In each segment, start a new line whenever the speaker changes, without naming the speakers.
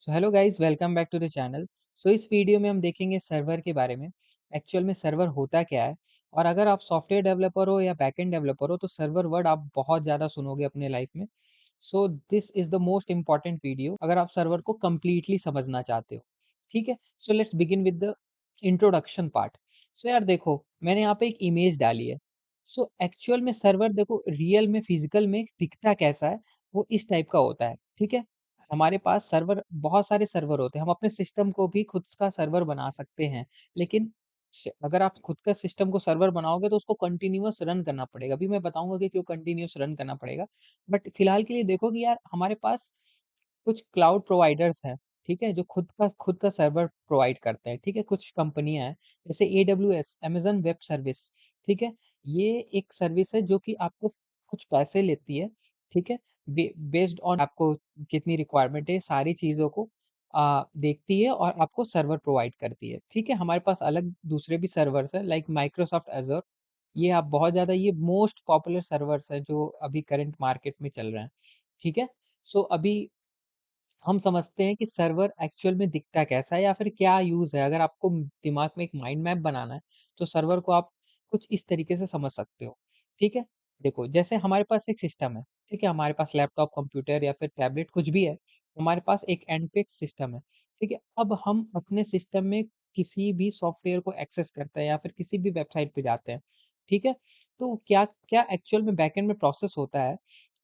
So hello guys, welcome back to the channel. So इस video में हम देखेंगे सर्वर के बारे में। एक्चुअल में सर्वर होता क्या है, और अगर आप सॉफ्टवेयर डेवलपर हो या बैकएंड डेवलपर हो तो सर्वर वर्ड आप बहुत ज़्यादा सुनोगे अपने लाइफ में। So this is the most important video अगर आप सर्वर को कम्प्लीटली समझना चाहते हो। ठीक है, so let's begin with the introduction part. So यार देखो, मैंने यहाँ पे एक इमेज डाली है। सो एक्चुअल में सर्वर देखो, रियल में फिजिकल में दिखता कैसा है, वो इस टाइप का होता है। ठीक है, हमारे पास सर्वर, बहुत सारे सर्वर होते हैं। हम अपने सिस्टम को भी खुद का सर्वर बना सकते हैं, लेकिन अगर आप खुद का सिस्टम को सर्वर बनाओगे तो उसको कंटिन्यूअस रन करना पड़ेगा। अभी मैं बताऊंगा कि क्यों कंटिन्यूअस रन करना पड़ेगा। बट फिलहाल के लिए देखो कि यार हमारे पास कुछ क्लाउड प्रोवाइडर्स हैं, ठीक है, जो खुद का सर्वर प्रोवाइड करते हैं। ठीक है, कुछ कंपनियां हैं जैसे AWS, अमेजन वेब सर्विस। ठीक है, ये एक सर्विस है जो कि आपको कुछ पैसे लेती है। ठीक है, बेस्ड ऑन आपको कितनी रिक्वायरमेंट है, सारी चीज़ों को देखती है और आपको सर्वर प्रोवाइड करती है। ठीक है, हमारे पास अलग दूसरे भी सर्वर्स हैं लाइक माइक्रोसॉफ्ट एज़र। ये आप बहुत ज़्यादा, ये मोस्ट पॉपुलर सर्वर्स हैं जो अभी करंट मार्केट में चल रहे हैं। ठीक है, सो अभी हम समझते हैं कि सर्वर एक्चुअल में दिखता कैसा है या फिर क्या यूज़ है। अगर आपको दिमाग में एक माइंड मैप बनाना है, तो सर्वर को आप कुछ इस तरीके से समझ सकते हो। ठीक है? देखो, जैसे हमारे पास एक सिस्टम है, ठीक है? हमारे पास लैपटॉप, कंप्यूटर या फिर टैबलेट कुछ भी है। हमारे पास एक एंड-फिक्स सिस्टम है, ठीक है? अब हम अपने सिस्टम में किसी भी सॉफ्टवेयर को एक्सेस करते हैं या फिर किसी भी वेबसाइट पे जाते हैं, ठीक है? तो क्या क्या एक्चुअल में बैकएंड में प्रोसेस होता है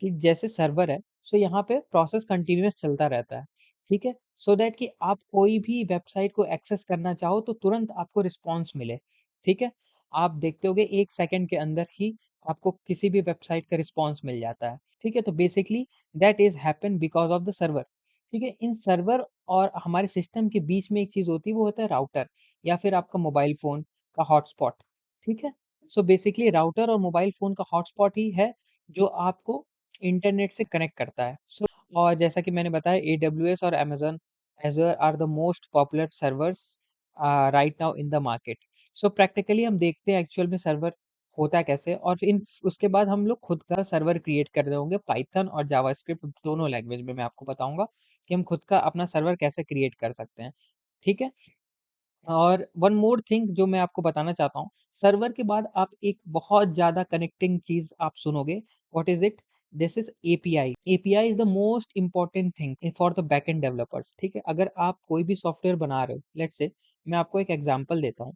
कि जैसे सर्वर है, सो यहाँ पे प्रोसेस कंटिन्यूअस चलता रहता है। ठीक है? सो दैट कि आप कोई भी वेबसाइट को एक्सेस करना चाहो तो तुरंत आपको रिस्पॉन्स मिले। ठीक है? आप देखते होगे 1 सेकंड के अंदर ही आपको किसी भी वेबसाइट का रिस्पॉन्स मिल जाता है। ठीक है? तो basically that is happen because of the server. ठीक है? इन सर्वर और हमारे सिस्टम के बीच में एक चीज़ होती है, वो होता है राउटर या फिर आपका मोबाइल फ़ोन का हॉटस्पॉट। ठीक है? सो बेसिकली राउटर और मोबाइल फ़ोन का हॉटस्पॉट ही है जो आपको इंटरनेट से कनेक्ट करता है। और जैसा कि मैंने बताया, AWS और Amazon Azure are the most popular servers right now in the market. So practically हम देखते हैं एक्चुअल में सर्वर होता कैसे, और फिर इन उसके बाद हम लोग खुद का सर्वर क्रिएट कर रहे होंगे पाइथन और जावास्क्रिप्ट दोनों लैंग्वेज में। मैं आपको बताऊंगा कि हम खुद का अपना सर्वर कैसे क्रिएट कर सकते हैं। ठीक है, और वन मोर थिंग जो मैं आपको बताना चाहता हूँ, सर्वर के बाद आप एक बहुत ज़्यादा कनेक्टिंग चीज़ आप सुनोगे। What is it? This is API. API is the most important thing for the backend developers. ठीक है? अगर आप कोई भी सॉफ्टवेयर बना रहे हो, लेट्स से मैं आपको एक एग्जांपल देता हूँ।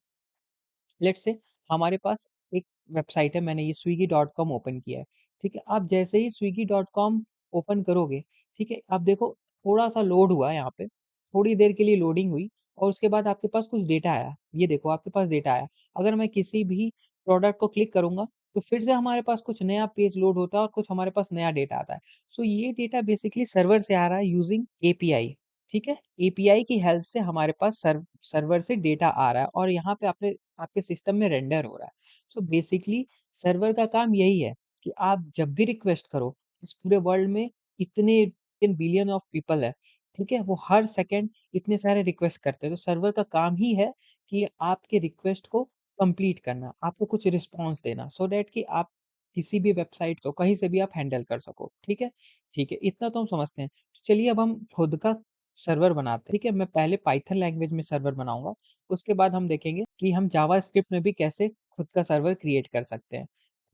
लेट्स से हमारे पास एक वेबसाइट है, मैंने ये swiggy.com ओपन किया है। ठीक है? आप जैसे ही swiggy.com ओपन करोगे, ठीक है? आप देखो, थोड़ा-सा लोड हुआ यहाँ पे, थोड़ी देर के लिए लोडिंग हुई और उसके बाद आपके पास कुछ डेटा आया। ये देखो, आपके पास डेटा आया। अगर मैं किसी भी प्रोडक्ट को क्लिक करूँगा, तो फिर से हमारे पास कुछ नया पेज लोड होता है और कुछ हमारे पास नया डेटा आता है। सो ये डेटा बेसिकली सर्वर से आ रहा है यूजिंग एपीआई। ठीक है? एपीआई की हेल्प से हमारे पास सर्वर से डेटा आ रहा है और यहाँ पे आपने आपके सिस्टम में रेंडर हो रहा है। सो बेसिकली सर्वर का काम यही है कि आप जब भी रिक्वेस्ट करो, इस पूरे वर्ल्ड में इतने बिलियन ऑफ पीपल है, ठीक है? वो हर सेकंड इतने सारे रिक्वेस्ट करते हैं। तो सर्वर का काम ही है कि आपके रिक्वेस्ट को कंप्लीट करना, आपको कुछ रिस्पॉन्स देना, सो दैट कि आप किसी भी वेबसाइट को कहीं से भी आप हैंडल कर सको। ठीक है? ठीक है, इतना तो हम समझते हैं। तो चलिए अब हम खुद का सर्वर बनाते हैं। ठीक है? मैं पहले पाइथन लैंग्वेज में सर्वर बनाऊँगा, उसके बाद हम देखेंगे कि हम जावास्क्रिप्ट में भी कैसे खुद का सर्वर क्रिएट कर सकते हैं।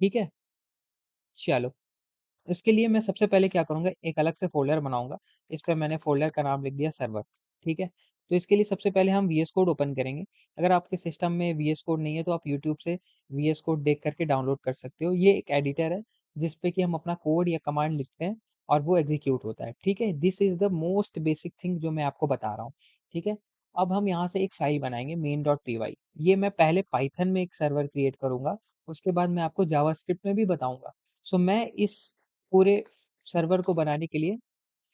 ठीक है? चलो, इसके लिए मैं सबसे पहले क्या करूँगा, एक अलग से फ़ोल्डर बनाऊँगा। इस पे मैंने फ़ोल्डर का नाम लिख दिया सर्वर। ठीक है? तो इसके लिए सबसे पहले हम वीएस कोड ओपन करेंगे। अगर आपके सिस्टम में वीएस कोड नहीं है तो आप यूट्यूब से वीएस कोड देख कर के डाउनलोड कर सकते हो। ये एक एडिटर है जिस पे कि हम अपना कोड या कमांड लिखते हैं और वो एग्ज़ीक्यूट होता है। ठीक है? This is the most basic thing जो मैं आपको बता रहा हूँ। ठीक है? अब हम यहाँ से एक फ़ाइल बनाएँगे main.py। ये मैं पहले पाइथन में एक सर्वर क्रिएट करूँगा, उसके बाद मैं आपको जावास्क्रिप्ट में भी बताऊँगा। सो मैं इस पूरे सर्वर को बनाने के लिए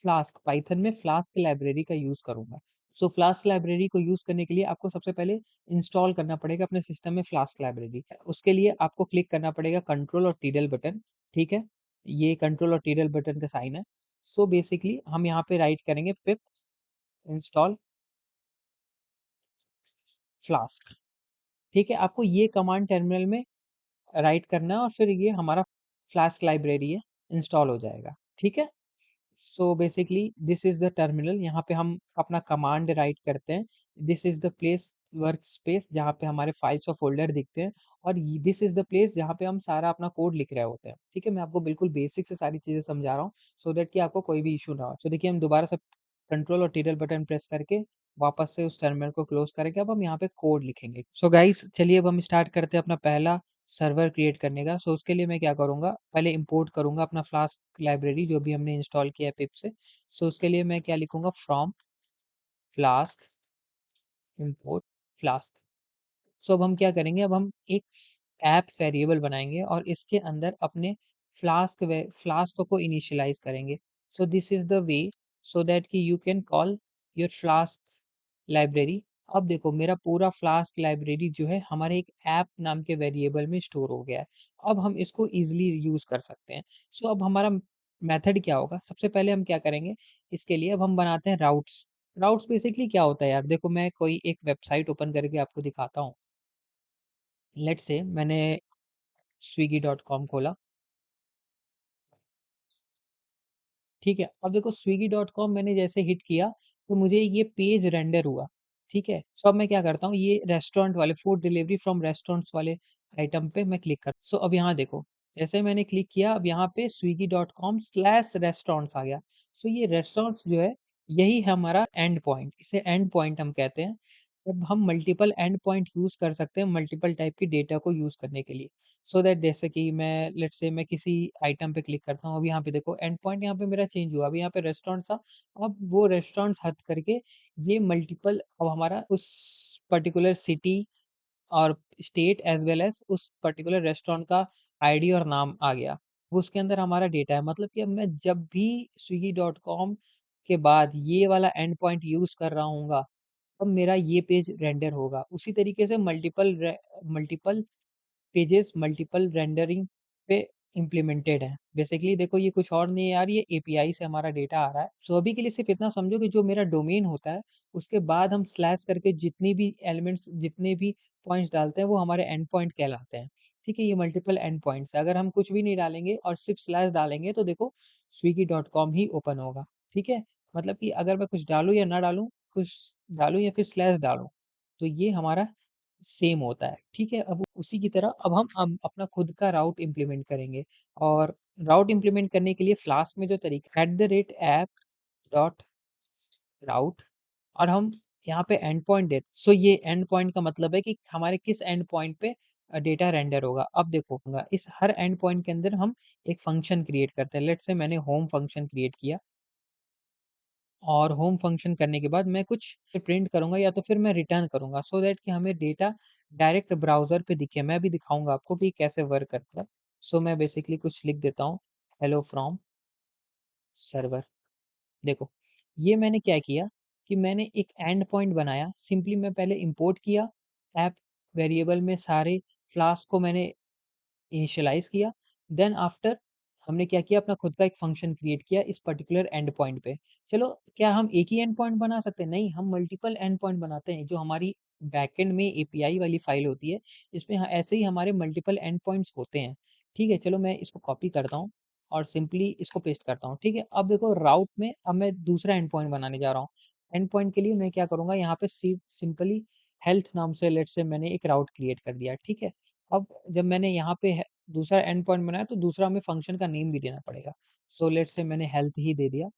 फ्लास्क, पाइथन में फ्लास्क लाइब्रेरी का यूज़ करूँगा। सो फ्लास्क लाइब्रेरी को यूज़ करने के लिए आपको सबसे पहले इंस्टॉल करना पड़ेगा अपने सिस्टम में फ्लास्क लाइब्रेरी। उसके लिए आपको क्लिक करना पड़ेगा कंट्रोल और टिडल बटन, ठीक है? ये कंट्रोल और टिडल बटन का साइन है। सो बेसिकली हम यहाँ पे राइट करेंगे पिप इंस्टॉल फ्लास्क, ठीक है? आपको ये कमांड टर्मिनल में राइट करना है और फिर ये हमारा फ्लास्क लाइब्रेरी है, इंस्टॉल हो जाएगा, ठीक है? सो basically this is the terminal, यहाँ पे हम अपना कमांड राइट करते हैं। This is the place work space जहाँ पे हमारे फाइल्स और फोल्डर दिखते हैं, और दिस इज द प्लेस जहाँ पे हम सारा अपना कोड लिख रहे होते हैं। ठीक है, मैं आपको बिल्कुल बेसिक से सारी चीजें समझा रहा हूँ, सो दैट कि आपको कोई भी इशू ना हो। तो देखिए हम दोबारा से कंट्रोल और टिल्डे बटन प्रेस करके वापस से उस टर्मिनल को क्लोज करेंगे। अब हम यहाँ पे कोड लिखेंगे। सो गाइस चलिए अब हम स्टार्ट करते हैं अपना पहला सर्वर क्रिएट करने का। सो उसके लिए मैं क्या करूँगा, पहले इंपोर्ट करूँगा अपना फ्लास्क लाइब्रेरी जो भी हमने इंस्टॉल किया है पिप से। सो उसके लिए मैं क्या लिखूँगा, फ्रॉम फ्लास्क इंपोर्ट फ्लास्क। सो अब हम क्या करेंगे, अब हम एक ऐप वेरिएबल बनाएंगे और इसके अंदर अपने फ्लास्क को इनिशियलाइज करेंगे। So this is the way so that कि you can call your Flask library. अब देखो मेरा पूरा फ्लास्क लाइब्रेरी जो है हमारे एक ऐप नाम के वेरिएबल में स्टोर हो गया है। अब हम इसको इजीली यूज कर सकते हैं। सो अब हमारा मेथड क्या होगा, सबसे पहले हम क्या करेंगे, इसके लिए अब हम बनाते हैं राउट्स। राउट्स बेसिकली क्या होता है यार, देखो मैं कोई एक वेबसाइट ओपन करके आपको दिखाता हूँ। लेट्स से मैंने swiggy.com खोला। ठीक है, अब देखो swiggy.com मैंने जैसे हिट किया तो मुझे ये पेज रेंडर हुआ। ठीक है, सो अब मैं क्या करता हूँ, ये रेस्टोरेंट वाले फूड डिलीवरी फ्रॉम रेस्टोरेंट्स वाले आइटम पे मैं क्लिक कर। सो अब यहाँ देखो, जैसे मैंने क्लिक किया अब यहाँ पे swiggy.com/restaurants आ गया। सो ये रेस्टोरेंट्स जो है यही है हमारा एंड पॉइंट, इसे एंड पॉइंट हम कहते हैं। अब हम मल्टीपल एंड पॉइंट यूज कर सकते हैं मल्टीपल टाइप की डेटा को यूज करने के लिए। सो दैट जैसे कि मैं लेट्स से मैं किसी आइटम पे क्लिक करता हूँ, अब यहाँ पे देखो एंड पॉइंट यहाँ पे मेरा चेंज हुआ। अभी यहाँ पे रेस्टोरेंट था, अब वो रेस्टोरेंट्स हट करके ये मल्टीपल अब हमारा उस पर्टिकुलर सिटी और स्टेट एज वेल एज उस पर्टिकुलर रेस्टोरेंट का आईडी और नाम आ गया। वो उसके अंदर हमारा डेटा है, मतलब कि अब मैं जब भी swiggy.com के बाद ये वाला एंड पॉइंट यूज कर रहा हूँ, अब मेरा ये पेज रेंडर होगा। उसी तरीके से मल्टीपल पेजेस मल्टीपल रेंडरिंग पे इम्प्लीमेंटेड है। बेसिकली देखो ये कुछ और नहीं है यार, ये एपीआई से हमारा डेटा आ रहा है। सो अभी के लिए सिर्फ इतना समझो कि जो मेरा डोमेन होता है उसके बाद हम स्लैश करके जितनी भी एलिमेंट्स जितने भी पॉइंट्स डालते हैं वो हमारे एंड पॉइंट कहलाते हैं। ठीक है, ये मल्टीपल एंड पॉइंट्स है। अगर हम कुछ भी नहीं डालेंगे और सिर्फ स्लैश डालेंगे तो देखो swiggy.com ही ओपन होगा। ठीक है, मतलब कि अगर मैं कुछ डालूं या ना डालूं, कुछ डालूं या फिर स्लैश डालूं, तो ये हमारा सेम होता है। ठीक है, अब उसी की तरह अब हम अपना खुद का राउट इम्प्लीमेंट करेंगे। और राउट इम्प्लीमेंट करने के लिए फ्लास्क में जो तरीका @app डॉट राउट, और हम यहाँ पे एंड पॉइंट दे। सो ये एंड पॉइंट का मतलब है कि हमारे किस एंड पॉइंट पे डेटा रेंडर होगा। अब देखो इस हर एंड पॉइंट के अंदर हम एक फंक्शन क्रिएट करते हैं। लेट्स से मैंने होम फंक्शन क्रिएट किया, और होम फंक्शन करने के बाद मैं कुछ प्रिंट करूंगा या तो फिर मैं रिटर्न करूंगा, सो दैट कि हमें डेटा डायरेक्ट ब्राउजर पे दिखे। मैं भी दिखाऊंगा आपको कि कैसे वर्क करता है। सो मैं बेसिकली कुछ लिख देता हूँ, हेलो फ्रॉम सर्वर। देखो ये मैंने क्या किया कि मैंने एक एंड पॉइंट बनाया। सिंपली मैं पहले इंपोर्ट किया ऐप वेरिएबल में सारे फ्लास्क को मैंने इनिशियलाइज़ किया। देन आफ्टर हमने क्या किया, अपना खुद का एक फ़ंक्शन क्रिएट किया इस पर्टिकुलर एंड पॉइंट पे। चलो क्या हम एक ही एंड पॉइंट बना सकते हैं? नहीं, हम मल्टीपल एंड पॉइंट बनाते हैं। जो हमारी बैकएंड में एपीआई वाली फ़ाइल होती है, इसमें ऐसे ही हमारे मल्टीपल एंड पॉइंट्स होते हैं। ठीक है, चलो मैं इसको कॉपी करता हूँ और सिंपली इसको पेस्ट करता हूँ। ठीक है, अब देखो राउट में अब मैं दूसरा एंड पॉइंट बनाने जा रहा हूँ। एंड पॉइंट के लिए मैं क्या करूँगा, यहाँ पे सिंपली हेल्थ नाम से लेट्स से मैंने एक राउट क्रिएट कर दिया। ठीक है, अब जब मैंने यहाँ पे दूसरा एंड पॉइंट बनाया तो दूसरा हमें फंक्शन का नेम भी देना पड़ेगा। सो लेट्स से मैंने हेल्थ ही दे दिया।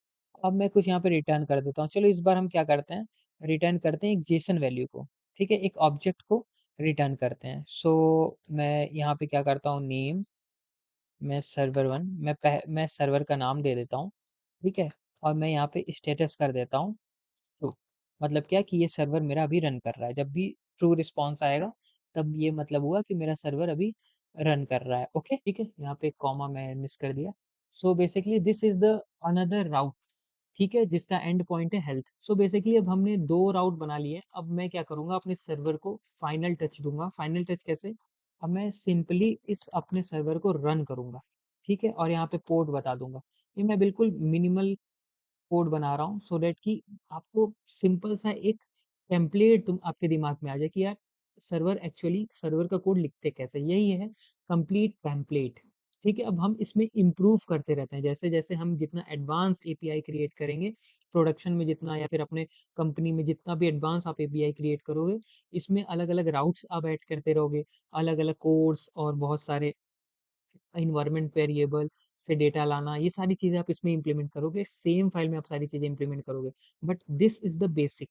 अब मैं कुछ यहाँ पे रिटर्न कर देता हूँ। चलो इस बार हम क्या करते हैं, रिटर्न करते हैं एक जेसन वैल्यू को। ठीक है, एक ऑब्जेक्ट को रिटर्न करते हैं। सो मैं यहाँ पे क्या करता हूँ, नेम मैं सर्वर वन, मैं सर्वर का नाम दे देता हूँ। ठीक है, और मैं यहाँ पे स्टेटस कर देता हूँ ट्रू। मतलब क्या कि ये सर्वर मेरा अभी रन कर रहा है। जब भी ट्रू रिस्पॉन्स आएगा तब ये मतलब हुआ कि मेरा सर्वर अभी रन कर रहा है। ओके, ठीक है, यहाँ पे कॉमा मैं मिस कर दिया। So basically this is the another route. ठीक है, जिसका एंड पॉइंट है हेल्थ। सो बेसिकली अब हमने दो राउट बना लिए। अब मैं क्या करूंगा, अपने सर्वर को फाइनल टच दूंगा। फाइनल टच कैसे, अब मैं सिंपली इस अपने सर्वर को रन करूंगा। ठीक है, और यहाँ पे पोर्ट बता दूंगा। ये मैं बिल्कुल मिनिमल कोड बना रहा हूँ सो दैट कि आपको सिंपल सा एक टेम्पलेट तुम आपके दिमाग में आ जाए कि यार सर्वर का कोड लिखते कैसे। यही है कंप्लीट टेम्पलेट। ठीक है? अब हम इसमें इम्प्रूव करते रहते हैं, जैसे-जैसे हम जितना एडवांस एपीआई क्रिएट करेंगे, प्रोडक्शन में जितना या फिर अपने कंपनी में जितना भी एडवांस आप एपीआई क्रिएट करोगे, इसमें अलग-अलग राउट्स आप ऐड करते रहोगे, अलग-अलग कोड्स और बहुत सारे एनवायरनमेंट वेरिएबल से डेटा लाना, ये सारी चीज़ें आप इसमें इम्प्लीमेंट करोगे, सेम फाइल में आप सारी चीज़ें इम्प्लीमेंट करोगे। But this is the basic,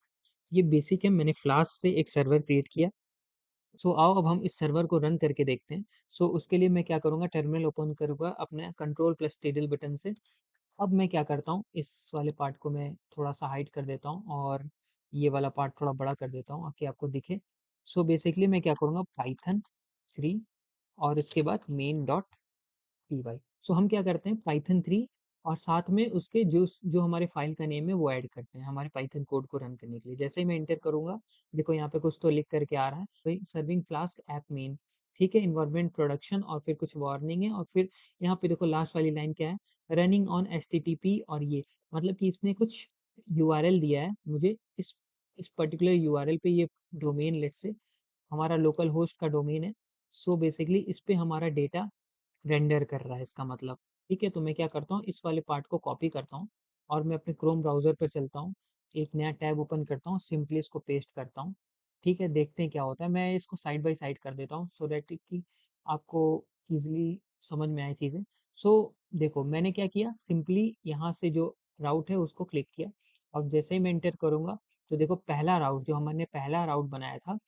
ये बेसिक है, मैंने फ्लास्क से एक सर्वर क्रिएट किया। सो आओ अब हम इस सर्वर को रन करके देखते हैं। सो उसके लिए मैं क्या करूँगा, टर्मिनल ओपन करूँगा अपने कंट्रोल प्लस टिडल बटन से। अब मैं क्या करता हूँ, इस वाले पार्ट को मैं थोड़ा-सा हाइड कर देता हूँ और ये वाला पार्ट थोड़ा बड़ा कर देता हूँ ताकि आपको दिखे। सो बेसिकली मैं क्या करूँगा, पाइथन 3 और इसके बाद मेन डॉट py। सो हम क्या करते हैं, पाइथन 3 और साथ में उसके जो हमारे फाइल का नेम है वो ऐड करते हैं हमारे पाइथन कोड को रन करने के लिए। जैसे ही मैं एंटर करूँगा, देखो यहाँ पे कुछ तो लिख करके आ रहा है, सर्विंग फ्लास्क ऐप मेन, ठीक है? एनवायरनमेंट प्रोडक्शन और फिर कुछ वार्निंग है और फिर यहाँ पे देखो लास्ट वाली लाइन क्या है, रनिंग ऑन एचटीटीपी, और ये मतलब कि इसने कुछ यूआरएल दिया है मुझे, इस पर्टिकुलर यूआरएल पे ये डोमेन लेट्स से हमारा लोकल होस्ट का डोमेन है। सो बेसिकली इस पे हमारा डेटा रेंडर कर रहा है इसका मतलब, ठीक है? तो मैं क्या करता हूँ, इस वाले पार्ट को कॉपी करता हूँ और मैं अपने क्रोम ब्राउज़र पर चलता हूँ, एक नया टैब ओपन करता हूँ, सिंपली इसको पेस्ट करता हूँ, ठीक है? देखते हैं क्या होता है। मैं इसको साइड बाय साइड कर देता हूँ सो दैट कि आपको ईज़िली समझ में आए चीज़ें। सो देखो मैंने क्या किया, सिंपली यहाँ से जो राउट है उसको क्लिक किया और जैसे ही मैं एंटर करूँगा, तो देखो पहला राउट जो हमने पहला राउट बनाया था,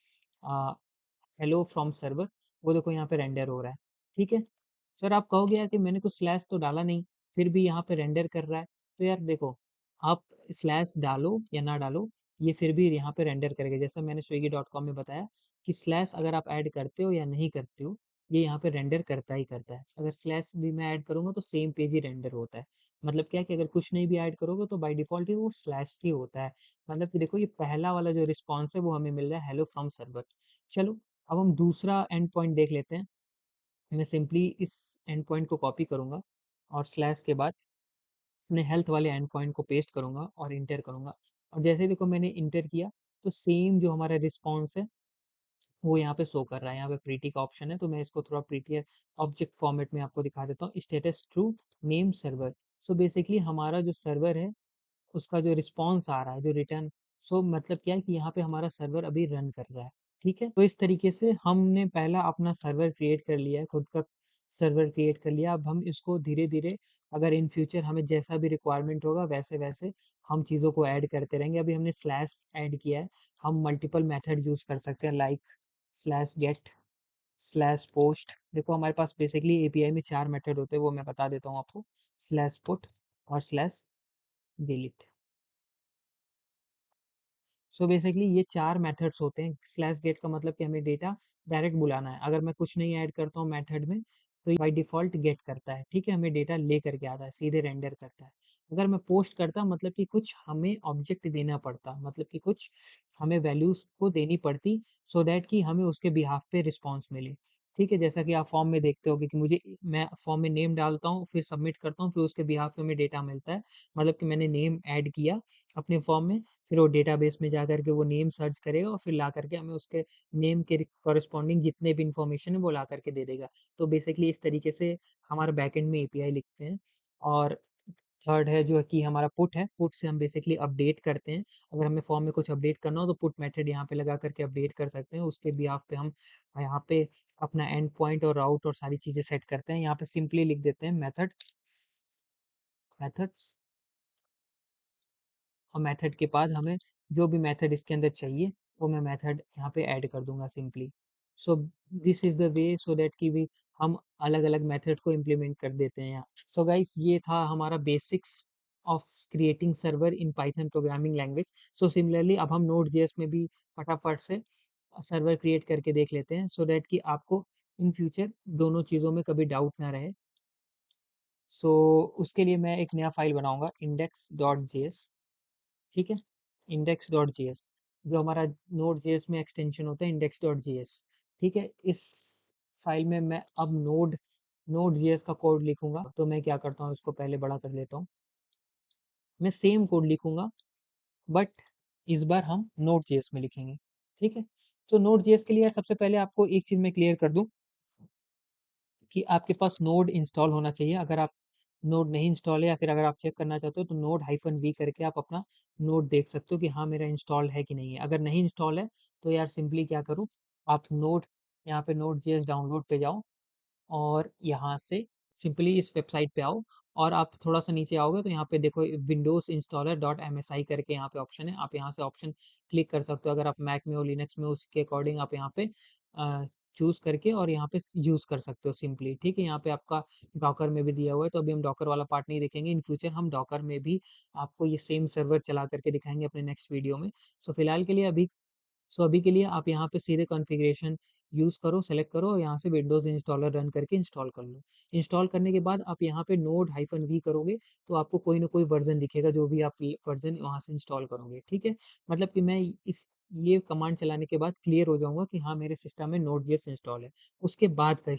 अ, हेलो फ्रॉम सर्वर, वो देखो यहाँ पे रेंडर हो रहा है, ठीक है? सर आप कहोगे यार कि मैंने कुछ स्लैश तो डाला नहीं, फिर भी यहाँ पे रेंडर कर रहा है। तो यार देखो, आप स्लैश डालो या ना डालो, ये फिर भी यहाँ पे रेंडर करेगा। जैसा मैंने swiggy.com में बताया कि स्लैश अगर आप ऐड करते हो या नहीं करते हो, ये यहाँ पे रेंडर करता ही करता है। अगर स्लैश भी मैं ऐड करूँगा तो सेम पेज ही रेंडर होता है। मतलब क्या है कि अगर कुछ नहीं भी ऐड करोगे तो बाय डिफ़ॉल्ट ही वो स्लैश ही होता है। मतलब कि देखो ये पहला वाला जो रिस्पॉन्स है वो हमें मिल रहा है हेलो फ्रॉम सर्वर। चलो, अब हम दूसरा एंड पॉइंट देख लेते हैं। मैं सिंपली इस एंड पॉइंट को कॉपी करूँगा और स्लैश के बाद अपने हेल्थ वाले एंड पॉइंट को पेस्ट करूँगा और इंटर करूँगा। और जैसे ही देखो मैंने इंटर किया, तो सेम जो हमारा रिस्पॉन्स है वो यहाँ पे शो कर रहा है। यहाँ पे प्रीटी का ऑप्शन है, तो मैं इसको थोड़ा प्रीटियर ऑब्जेक्ट फॉर्मेट में आपको दिखा देता हूँ। Status true, name server. So basically हमारा जो सर्वर है उसका जो रिस्पॉन्स आ रहा है, जो रिटर्न, सो मतलब क्या है कि यहाँ पे हमारा सर्वर अभी रन कर रहा है, ठीक है? तो इस तरीके से हमने पहला अपना सर्वर क्रिएट कर लिया है, खुद का सर्वर क्रिएट कर लिया। अब हम इसको धीरे-धीरे, अगर इन फ्यूचर हमें जैसा भी रिक्वायरमेंट होगा वैसे-वैसे हम चीज़ों को ऐड करते रहेंगे। अभी हमने स्लैश ऐड किया है, हम मल्टीपल मेथड यूज़ कर सकते हैं like slash gate, slash post. देखो हमारे पास बेसिकली एपीआई में 4 मेथड होते हैं, वो मैं बता देता हूँ आपको, स्लैश पुट और स्लैश डिलीट। सो बेसिकली ये 4 मेथड्स होते हैं। स्लैश गेट का मतलब कि हमें डेटा डायरेक्ट बुलाना है। अगर मैं कुछ नहीं ऐड करता हूँ मेथड में, तो बाय डिफ़ॉल्ट गेट करता है, ठीक है? हमें डेटा ले करके आता है, सीधे रेंडर करता है। अगर मैं पोस्ट करता मतलब कि कुछ हमें ऑब्जेक्ट देना पड़ता, मतलब कि कुछ हमें वैल्यूज़ को देनी पड़ती सो दैट कि हमें उसके बिहाफ़ पे रिस्पॉन्स मिले, ठीक है? जैसा कि आप फॉर्म में देखते होगे कि मैं फॉर्म में नेम डालता हूँ, फिर सबमिट करता हूँ, फिर उसके बिहाफ़ पे हमें डेटा मिलता है। मतलब कि मैंने नेम ऐड किया अपने फॉर्म में, फिर वो डेटाबेस में जाकर के वो नेम सर्च करेगा और फिर ला करके हमें उसके नेम के कॉरेस्पॉन्डिंग जितने भी इन्फॉर्मेशन है वो ला करके दे देगा। तो बेसिकली इस तरीके से हमारा बैकएंड में एपीआई लिखते हैं। और थर्ड है जो कि हमारा पुट है, पुट से हम बेसिकली अपडेट करते हैं। अगर हमें फॉर्म में कुछ अपडेट करना हो तो पुट मेथड यहाँ पे लगा करके अपडेट कर सकते हैं। उसके बिहाफ पे हम यहाँ पे अपना एंड पॉइंट और राउट और सारी चीज़ें सेट करते हैं। यहाँ पे सिंपली लिख देते हैं मेथड्स, और मेथड के बाद हमें जो भी मेथड इसके अंदर चाहिए वो मैं मेथड यहाँ पे ऐड कर दूंगा simply. So this is the way so that कि भी हम अलग-अलग मेथड को इम्प्लीमेंट कर देते हैं यहाँ। सो गाइस ये था हमारा basics of creating server in Python programming language. So similarly अब हम नोड जेएस में भी फटाफट से सर्वर क्रिएट करके देख लेते हैं सो दैट कि आपको इन फ्यूचर दोनों चीज़ों में कभी डाउट ना रहे। सो उसके लिए मैं एक नया फाइल बनाऊंगा index.js, ठीक है? index.js जो हमारा नोड.js में एक्सटेंशन होता है index.js, ठीक है? इस फाइल में मैं अब नोड.js का कोड लिखूंगा, तो मैं क्या करता हूँ इसको पहले बड़ा कर लेता हूँ। मैं सेम कोड लिखूंगा बट इस बार हम नोड.js में लिखेंगे, ठीक है? तो नोड.js के लिए सबसे पहले आपको एक चीज़ मैं क्लियर कर दूं कि आपके पास नोड इंस्टॉल होना चाहिए। अगर आप नोड नहीं इंस्टॉल है या फिर अगर आप चेक करना चाहते हो तो नोड हाइफन वी करके आप अपना नोड देख सकते हो कि हाँ मेरा इंस्टॉल है कि नहीं है। अगर नहीं इंस्टॉल है तो यार सिंपली क्या करो, आप नोड यहाँ पे नोड जेएस डाउनलोड पे जाओ और यहाँ से सिंपली इस वेबसाइट पे आओ और आप थोड़ा-सा नीचे आओगे तो यहाँ पे देखो विंडोज़ इंस्टॉलर डॉट एमएसआई करके यहाँ पे ऑप्शन है। आप यहाँ से ऑप्शन क्लिक कर सकते हो। अगर आप मैक में हो, लिनक्स में हो, उसके अकॉर्डिंग आप यहाँ पे चूज़ करके और यहाँ पे यूज़ कर सकते हो सिंपली, ठीक है? यहाँ पे आपका डॉकर में भी दिया हुआ है, तो अभी हम डॉकर वाला पार्ट नहीं देखेंगे। इन फ्यूचर हम डॉकर में भी आपको ये सेम सर्वर चला करके दिखाएँगे अपने नेक्स्ट वीडियो में। फिलहाल के लिए अभी के लिए आप यहाँ पे सीधे कॉन्फ़िगरेशन यूज़ करो, सेलेक्ट करो और यहाँ से विंडोज़ इंस्टॉलर रन करके इंस्टॉल कर लो। इंस्टॉल करने के बाद आप यहाँ पे नोड हाइफ़न वी करोगे, तो आपको कोई न कोई वर्ज़न दिखेगा, जो भी आप वर्ज़न वहाँ से इंस्टॉल करोगे, ठीक है? मतलब कि मैं इस ये कमांड चलाने के बाद क्लियर हो जाऊँगा कि हाँ, मेरे सिस्टम में नोड.जेएस इंस्टॉल है। उसके बाद का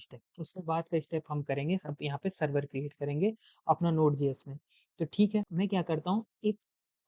स्टेप हम करेंगे, सब यहाँ पे सर्वर क्रिएट करेंगे अपना नोड.जेएस में। तो ठीक है, मैं क्या करता हूँ, एक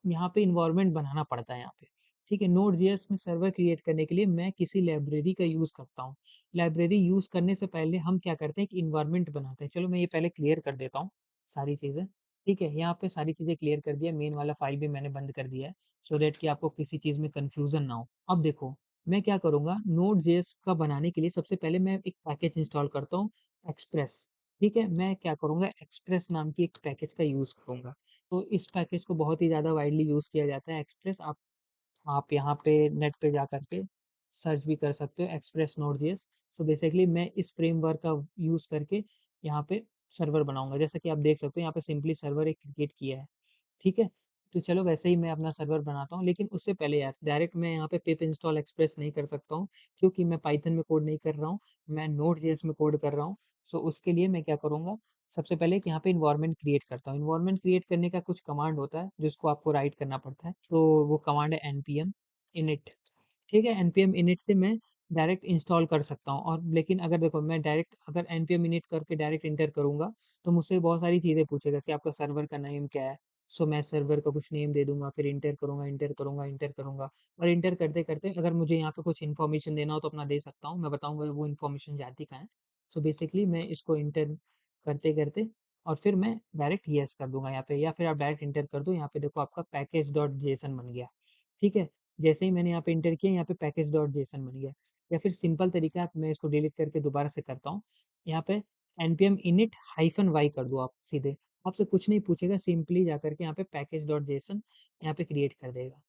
यहाँ पे एनवायरनमेंट बनाना पड़ता है यहाँ पे। ठीक है, नोड.जेएस में सर्वर क्रिएट करने के लिए मैं किसी लाइब्रेरी का यूज़ करता हूँ। लाइब्रेरी यूज़ करने से पहले हम क्या करते हैं कि एनवायरनमेंट बनाते हैं। चलो मैं ये पहले क्लियर कर देता हूँ सारी चीज़ें। ठीक है, यहाँ पे सारी चीज़ें क्लियर कर दिया, मेन वाला फाइल भी मैंने बंद कर दिया है, सो दैट कि आपको किसी चीज़ में कन्फ्यूज़न ना हो। अब देखो, मैं क्या करूँगा, नोड.जेएस का बनाने के लिए सबसे पहले मैं एक पैकेज इंस्टॉल करता हूँ, एक्सप्रेस। ठीक है, मैं क्या करूँगा, एक्सप्रेस नाम की एक पैकेज का यूज़ करूँगा। तो इस पैकेज को बहुत ही ज़्यादा वाइडली यूज़ किया जाता है, एक्सप्रेस। आप यहाँ पे नेट पे जा कर के सर्च भी कर सकते हो, express node JS. So basically मैं इस फ्रेमवर्क का यूज़ करके यहाँ पे सर्वर बनाऊँगा। जैसा कि आप देख सकते हो यहाँ पे सिंपली सर्वर एक क्रिएट किया है, ठीक है? तो चलो वैसे ही मैं अपना सर्वर बनाता हूँ, लेकिन उससे पहले यार डायरेक्ट मैं यहाँ पे पिप इंस्टॉल एक्सप्रेस नहीं कर सकता हूँ, क्योंकि मैं पाइथन में कोड नहीं कर रहा हूँ, मैं नोड जेएस में कोड कर रहा हूँ। सो उसके लिए मैं क्या करूँगा, सबसे पहले एक यहाँ पे एनवायरनमेंट क्रिएट करता हूँ। एनवायरनमेंट क्रिएट करने का कुछ कमांड होता है, जिसको आपको राइट करना पड़ता है। तो वो कमांड है npm init, ठीक है? npm init से मैं डायरेक्ट इंस्टॉल कर सकता हूँ। और लेकिन अगर देखो मैं डायरेक्ट अगर npm init करके डायरेक्ट एंटर करूँगा, तो मुझसे बहुत सारी चीज़ें पूछेगा कि आपका सर्वर का नेम क्या है? सो मैं सर्वर का कुछ नेम दे दूँगा, फिर एंटर करूँगा, एंटर करूँगा, एंटर करूँगा और एंटर करते-करते अगर मुझे यहाँ पे कुछ इन्फॉर्मेशन देना हो तो अपना दे सकता हूँ। मैं बताऊँगा वो इन्फॉर्मेशन जाती कहाँ है। सो बेसिकली मैं इसको एंटर करते-करते और फिर मैं डायरेक्ट येस कर दूँगा यहाँ पे, या फिर आप डायरेक्ट एंटर कर दो। यहाँ पे देखो आपका पैकेज डॉट जेसन बन गया, ठीक है? जैसे ही मैंने यहाँ पे एंटर किया, यहाँ पे पैकेज डॉट जेसन बन गया। या फिर सिंपल तरीका है, मैं इसको डिलीट करके दोबारा से करता हूँ। यहाँ पे npm init हाइफन y कर दो आप सीधे। आपसे कुछ नहीं पूछेगा, सिंपली जाकर के यहाँ पे पैकेज डॉट जेसन यहाँ पे क्रिएट कर देगा।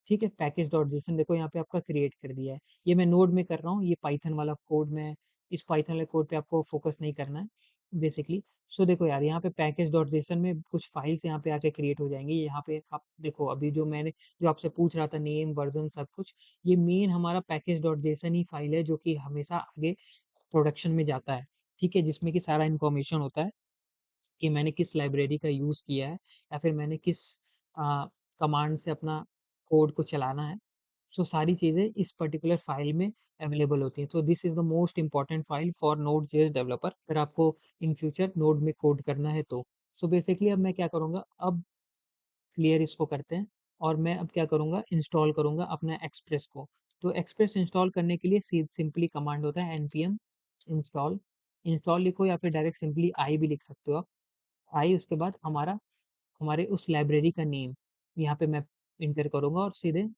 ठीक है, पैकेज डॉट जेसन देखो यहाँ पे आपका क्रिएट कर दिया है। ये मैं नोड में कर रहा हूँ, ये पाइथन वाला कोड में, इस पाइथन वाले कोड पे आपको फोकस नहीं करना है बेसिकली। सो देखो यार, यहाँ पे पैकेज डॉट जेसन में कुछ फाइल्स यहाँ पे आके क्रिएट हो जाएंगी। यहाँ पे आप देखो, अभी जो आपसे पूछ रहा था नेम, वर्जन, सब कुछ, ये मेन हमारा पैकेज डॉट जेसन ही फाइल है, जो कि हमेशा आगे प्रोडक्शन में जाता है। ठीक है, जिसमें कि सारा इन्फॉर्मेशन होता है कि मैंने किस लाइब्रेरी का यूज़ किया है, या फिर मैंने किस कमांड से अपना कोड को चलाना है। सो सारी चीज़ें इस पर्टिकुलर फाइल में अवेलेबल होती हैं। तो this is the most important file for Node JS developer, अगर आपको इन फ्यूचर नोड में कोड करना है तो। सो बेसिकली अब मैं क्या करूँगा, अब क्लियर इसको करते हैं और मैं अब क्या करूँगा, इंस्टॉल करूँगा अपना एक्सप्रेस को। तो एक्सप्रेस इंस्टॉल करने के लिए सिंपली कमांड होता है npm इंस्टॉल। इंस्टॉल लिखो या फिर डायरेक्ट सिंपली आई भी लिख सकते हो आप। आई उसके बाद हमारे उस लाइब्रेरी का नेम यहाँ पे मैं एंटर करूँगा और सीधे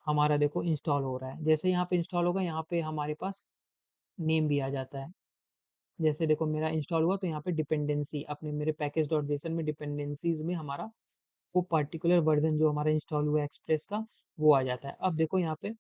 हमारा देखो इंस्टॉल हो रहा है। जैसे यहाँ पे इंस्टॉल होगा, यहाँ पे हमारे पास नेम भी आ जाता है। जैसे देखो मेरा इंस्टॉल हुआ तो यहाँ पे डिपेंडेंसी अपने मेरे पैकेज डॉट जेसन में डिपेंडेंसीज में हमारा वो पर्टिकुलर वर्जन जो हमारा इंस्टॉल हुआ है एक्सप्रेस का, वो आ जाता है। अब देखो यहाँ पे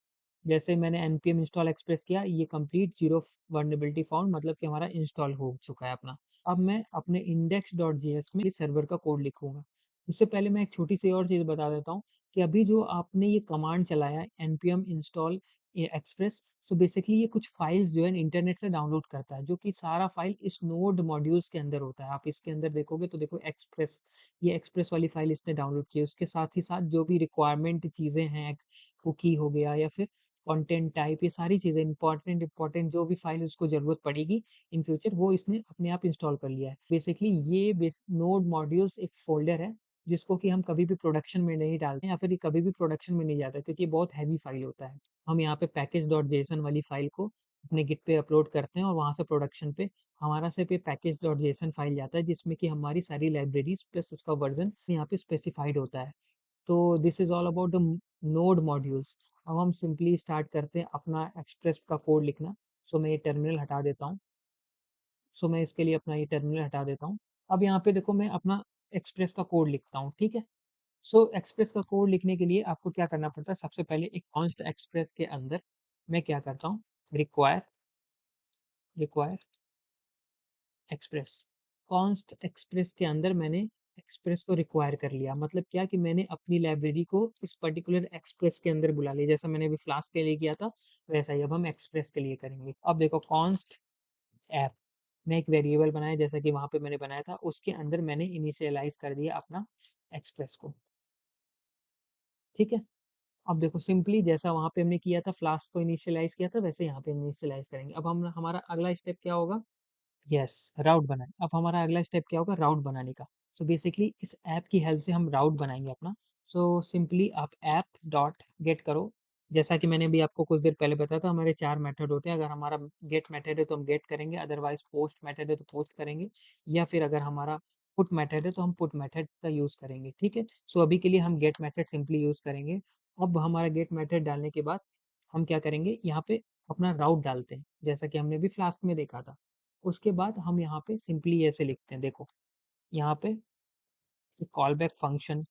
जैसे मैंने npm इंस्टॉल एक्सप्रेस किया, ये कंप्लीट जीरो वल्नरेबिलिटी फाउंड, मतलब कि हमारा इंस्टॉल हो चुका है अपना। अब मैं अपने index.js में इस सर्वर का कोड लिखूंगा। उससे पहले मैं एक छोटी सी और चीज़ बता देता हूँ कि अभी जो आपने ये कमांड चलाया है npm install express, so basically ये कुछ फाइल्स जो है इंटरनेट से डाउनलोड करता है, जो कि सारा फाइल इस नोड मॉड्यूल्स के अंदर होता है। आप इसके अंदर देखोगे तो देखो एक्सप्रेस, ये एक्सप्रेस वाली फाइल इसने डाउनलोड की है। उसके साथ ही साथ जो भी रिक्वायरमेंट चीज़ें हैं, कुकी हो गया या फिर कंटेंट टाइप, ये सारी चीज़ें इंपॉर्टेंट जो भी फाइल उसको ज़रूरत पड़ेगी इन फ्यूचर, वो इसने अपने आप इंस्टॉल कर लिया है। बेसिकली ये नोड मॉड्यूल्स एक फ़ोल्डर है, जिसको कि हम कभी भी प्रोडक्शन में नहीं डालते हैं, या फिर ये कभी भी प्रोडक्शन में नहीं जाता, क्योंकि ये बहुत हैवी फाइल होता है। हम यहाँ पे पैकेज डॉट जेसन वाली फाइल को अपने गिट पे अपलोड करते हैं और वहाँ से प्रोडक्शन पे हमारा सिर्फ ये पैकेज डॉट जेसन फाइल जाता है जिसमें कि हमारी सारी लाइब्रेरीज प्लस उसका वर्जन यहाँ पे स्पेसिफाइड होता है। तो this is all about the node modules. अब हम सिंपली स्टार्ट करते हैं अपना एक्सप्रेस का कोड लिखना। सो मैं ये टर्मिनल हटा देता हूँ। सो मैं इसके लिए अपना ये टर्मिनल हटा देता हूँ। अब यहाँ पे देखो मैं अपना एक्सप्रेस का कोड लिखता हूँ, ठीक है। सो एक्सप्रेस का कोड लिखने के लिए आपको क्या करना पड़ता है, सबसे पहले एक कॉन्स्ट एक्सप्रेस के अंदर मैं क्या करता हूँ, require require express. Const express के अंदर मैंने एक्सप्रेस को रिक्वायर कर लिया, मतलब क्या कि मैंने अपनी लाइब्रेरी को इस पर्टिकुलर एक्सप्रेस के अंदर बुला लिया। जैसा मैंने अभी फ्लास्क के लिए किया था वैसा ही अब हम एक्सप्रेस के लिए करेंगे। अब देखो कॉन्स्ट ऐप में एक वेरिएबल बनाया जैसा कि वहाँ पे मैंने बनाया था, उसके अंदर मैंने इनिशियलाइज कर दिया अपना एक्सप्रेस को, ठीक है। अब देखो सिंपली जैसा वहाँ पे हमने किया था, फ्लास्क को इनिशियलाइज किया था, वैसे यहाँ पे इनिशियलाइज करेंगे। अब हम हमारा अगला स्टेप क्या होगा, यस राउट बनाए। अब हमारा अगला स्टेप क्या होगा, राउट बनाने का। सो बेसिकली इस ऐप की हेल्प से हम राउट बनाएंगे अपना। सो सिंपली आप ऐप डॉट गेट करो। जैसा कि मैंने अभी आपको कुछ देर पहले बताया था, हमारे 4 मेथड होते हैं। अगर हमारा गेट मेथड है तो हम गेट करेंगे, अदरवाइज पोस्ट मेथड है तो पोस्ट करेंगे, या फिर अगर हमारा पुट मेथड है तो हम पुट मेथड का यूज़ करेंगे, ठीक है। सो अभी के लिए हम गेट मेथड सिंपली यूज़ करेंगे। अब हमारा गेट मेथड डालने के बाद हम क्या करेंगे, यहाँ पे अपना राउट डालते हैं जैसा कि हमने अभी फ्लास्क में देखा था। उसके बाद हम यहाँ पे सिंपली ऐसे लिखते हैं, देखो यहाँ पे कॉल बैक फंक्शन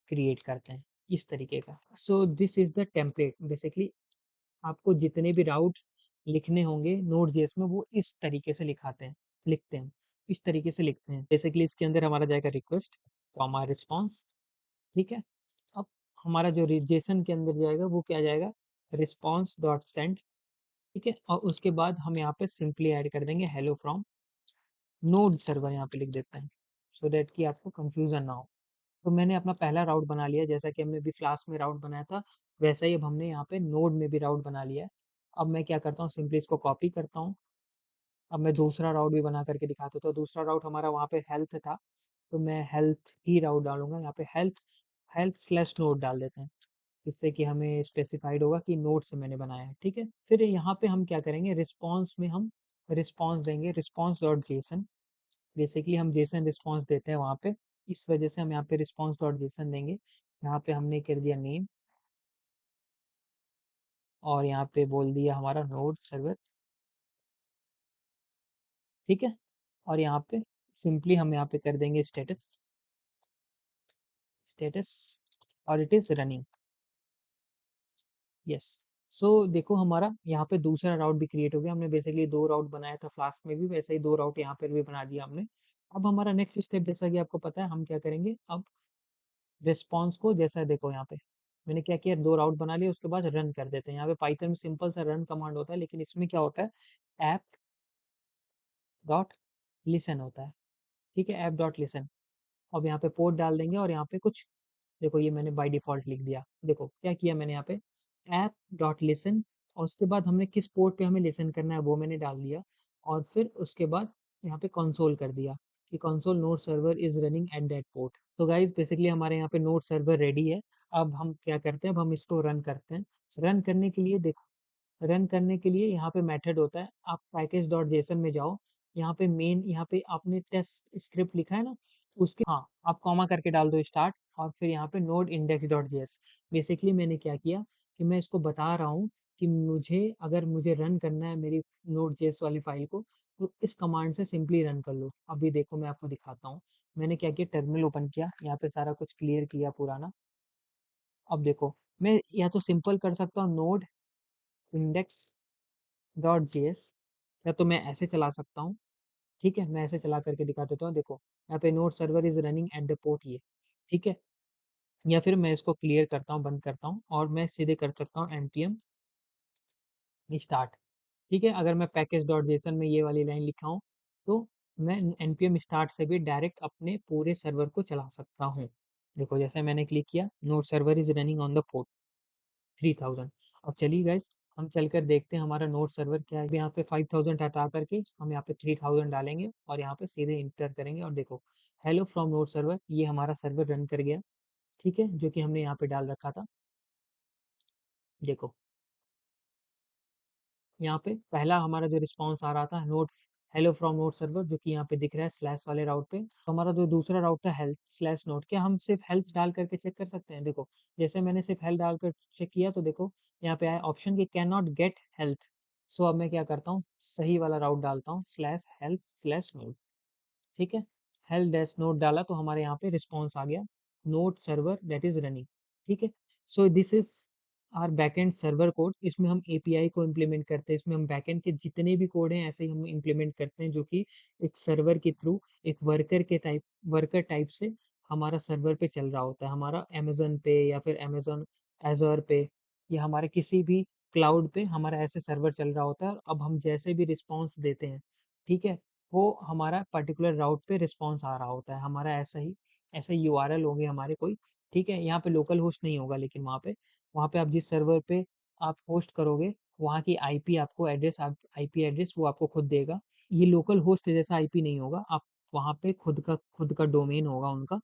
क्रिएट करते हैं इस तरीके का। सो this is the template. Basically आपको जितने भी राउट्स लिखने होंगे नोड जेएस में वो इस तरीके से लिखते हैं, इस तरीके से लिखते हैं। बेसिकली इसके अंदर हमारा जाएगा रिक्वेस्ट कॉमा रिस्पॉन्स, ठीक है। अब हमारा जो जेसन के अंदर जाएगा वो क्या जाएगा, रिस्पॉन्स डॉट सेंड, ठीक है। और उसके बाद हम यहाँ पे सिंपली ऐड कर देंगे हेलो फ्रॉम नोड सर्वर, यहाँ पे लिख देते हैं सो दैट कि आपको कंफ्यूजन ना हो। तो मैंने अपना पहला राउट बना लिया, जैसा कि हमने अभी फ्लास्क में राउट बनाया था वैसा ही अब हमने यहाँ पे नोड में भी राउट बना लिया है। अब मैं क्या करता हूँ, सिंपली इसको कॉपी करता हूँ। अब मैं दूसरा राउट भी बना करके दिखाता हूँ। तो दूसरा राउट हमारा वहाँ पे हेल्थ था, तो मैं हेल्थ ही राउट डालूंगा। यहाँ पे हेल्थ हेल्थ स्लैश नोड डाल देते हैं, जिससे कि हमें स्पेसिफाइड होगा कि नोड से मैंने बनाया है, ठीक है। फिर यहाँ पे हम क्या करेंगे, रिस्पॉन्स में हम रिस्पॉन्स देंगे, रिस्पॉन्स डॉट जेसन। बेसिकली हम जेसन रिस्पॉन्स देते हैं वहाँ पे, इस वजह से हम यहाँ पे रिस्पॉन्स डॉट जेसन देंगे। यहाँ पे हमने कर दिया नेम और यहाँ पे बोल दिया हमारा नोड सर्वर, ठीक है। और यहाँ पे सिंपली हम यहाँ पे कर देंगे स्टेटस स्टेटस और इट इज रनिंग, यस। सो देखो हमारा यहाँ पे दूसरा राउट भी क्रिएट हो गया। हमने बेसिकली 2 राउट बनाया था फ्लास्क में भी, वैसे ही 2 राउट यहाँ पर भी बना दिया हमने। अब हमारा नेक्स्ट स्टेप जैसा कि आपको पता है हम क्या करेंगे, अब रिस्पॉन्स को जैसा देखो यहाँ पे मैंने क्या किया, 2 राउट बना लिए, उसके बाद रन कर देते हैं। यहाँ पे पाइथन में सिंपल सा रन कमांड होता है, लेकिन इसमें क्या होता है, ऐप डॉट लिसन होता है, ठीक है, ऐप डॉट लिसन। अब यहाँ पे पोर्ट डाल देंगे और यहाँ पे कुछ, देखो ये मैंने बाय डिफ़ॉल्ट लिख दिया। देखो क्या किया मैंने यहाँ पे, ऐप डॉट लिसन, और उसके बाद हमने किस पोर्ट पे हमें लिसन करना है वो मैंने डाल दिया। और फिर उसके बाद यहाँ पे कंसोल कर दिया कि console node server is running at that port. तो गाइज बेसिकली हमारे यहाँ पे नोड सर्वर रेडी है। अब हम क्या करते हैं, अब हम इसको रन करते हैं। रन करने के लिए देखो, रन करने के लिए यहाँ पे मेथड होता है, आप पैकेज डॉट जेसन में जाओ, यहाँ पे मेन, यहाँ पे आपने टेस्ट स्क्रिप्ट लिखा है ना, उसके हाँ आप कॉमा करके डाल दो स्टार्ट, और फिर यहाँ पे node index dot JS. Basically मैंने क्या किया कि मैं इसको बता रहा हूँ कि मुझे रन करना है मेरी नोड जेएस वाली फाइल को, तो इस कमांड से सिंपली रन कर लो। अभी देखो मैं आपको दिखाता हूँ। मैंने क्या किया, टर्मिनल ओपन किया, यहाँ पे सारा कुछ क्लियर किया पुराना। अब देखो मैं या तो सिंपल कर सकता हूँ नोड इंडेक्स डॉट जेएस, या तो मैं ऐसे चला सकता हूँ, ठीक है। मैं ऐसे चला करके दिखा देता हूँ, देखो यहाँ पे node server is running at the port ये, ठीक है। या फिर मैं इसको क्लियर करता हूँ, बंद करता हूँ, और मैं सीधे कर सकता हूँ npm स्टार्ट, ठीक है। अगर मैं पैकेज डॉट जेसन में ये वाली लाइन लिखा हूँ तो मैं npm स्टार्ट से भी डायरेक्ट अपने पूरे सर्वर को चला सकता हूँ। देखो जैसे मैंने क्लिक किया, node server is running on the port 3000। अब चलिए गाइस हम चलकर देखते हैं हमारा नोड सर्वर क्या है। यहाँ पे 5000 हटा करके हम यहाँ पे 3000 डालेंगे और यहाँ पे सीधे इंटर करेंगे, और देखो हेलो फ्रॉम नोड सर्वर, ये हमारा सर्वर रन कर गया, ठीक है, जो कि हमने यहाँ पे डाल रखा था। देखो यहाँ पे पहला हमारा जो रिस्पॉन्स आ रहा था note hello from note server, जो कि यहाँ पे दिख रहा है स्लैश वाले राउट पे। तो हमारा जो दूसरा राउट था हेल्थ स्लैश नोट, क्या हम सिर्फ हेल्थ डाल करके चेक कर सकते हैं? देखो, जैसे मैंने सिर्फ हेल्थ डालकर चेक किया तो देखो यहाँ पे आया ऑप्शन कि कैन नॉट गेट हेल्थ। सो अब मैं क्या करता हूँ, सही वाला राउट डालता हूँ, स्लैश हेल्थ स्लैश नोट। ठीक है, हेल्थ डैश नोट डाला तो हमारे यहाँ पे रिस्पॉन्स आ गया, note server that is running. ठीक है, so this is our backend server code. इसमें हम एपीआई को इम्प्लीमेंट करते हैं, इसमें हम बैकएंड के जितने भी कोड हैं ऐसे ही हम इम्प्लीमेंट करते हैं, जो कि एक सर्वर के थ्रू एक वर्कर टाइप से हमारा सर्वर पे चल रहा होता है, हमारा अमेजन पे या फिर अमेजन एजोर पे या हमारे किसी भी क्लाउड पे हमारा ऐसे सर्वर चल रहा होता है। और अब हम जैसे भी रिस्पॉन्स देते हैं, ठीक है, वो हमारा पर्टिकुलर राउट पे रिस्पॉन्स आ रहा होता है, हमारा ऐसा ही ऐसे यूआरएल होंगे हमारे कोई। ठीक है, यहाँ पे लोकल होस्ट नहीं होगा, लेकिन वहाँ पे आप जिस सर्वर पे आप होस्ट करोगे वहाँ की आईपी आपको एड्रेस, आप आईपी एड्रेस वो आपको खुद देगा। ये लोकल होस्ट जैसा आईपी नहीं होगा, आप वहाँ पे खुद का डोमेन होगा उनका।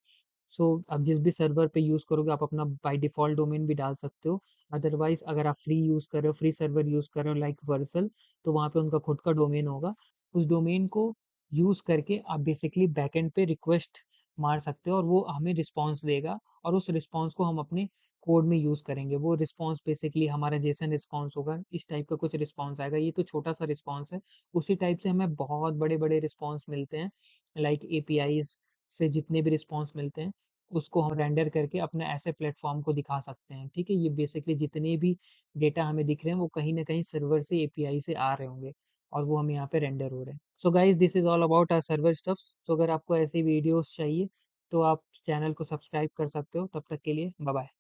सो आप जिस भी सर्वर पे यूज़ करोगे आप अपना बाय डिफ़ॉल्ट डोमेन भी डाल सकते हो। अदरवाइज़ अगर आप फ्री यूज़ कर रहे हो, फ्री सर्वर यूज़ कर रहे हो लाइक वर्सल, तो वहाँ पे उनका खुद का डोमेन होगा। उस डोमेन को यूज़ करके आप बेसिकली बैकएंड पे रिक्वेस्ट मार सकते हो और वो हमें रिस्पॉन्स देगा, और उस रिस्पॉन्स को हम अपने कोड में यूज़ करेंगे। वो रिस्पॉन्स बेसिकली हमारा जेसन रिस्पॉन्स होगा, इस टाइप का कुछ रिस्पॉन्स आएगा। ये तो छोटा-सा रिस्पॉन्स है, उसी टाइप से हमें बहुत बड़े-बड़े रिस्पॉन्स मिलते हैं, लाइक एपीआईज़ से जितने भी रिस्पॉन्स मिलते हैं, उसको हम रेंडर करके अपने ऐसे प्लेटफ़ॉर्म को दिखा सकते हैं। ठीक है? ये बेसिकली जितने भी डेटा हमें दिख रहे हैं, वो कहीं न कहीं सर्वर से एपीआई से आ रहे होंगे और वो हमें यहाँ पे रेंडर हो रहे हैं। So guys this is all about our server stuffs. तो अगर आपको ऐसी वीडियोज़ चाहिए, तो आप चैनल को सब्सक्राइब कर सकते हो। तब तक के लिए बाय बाय।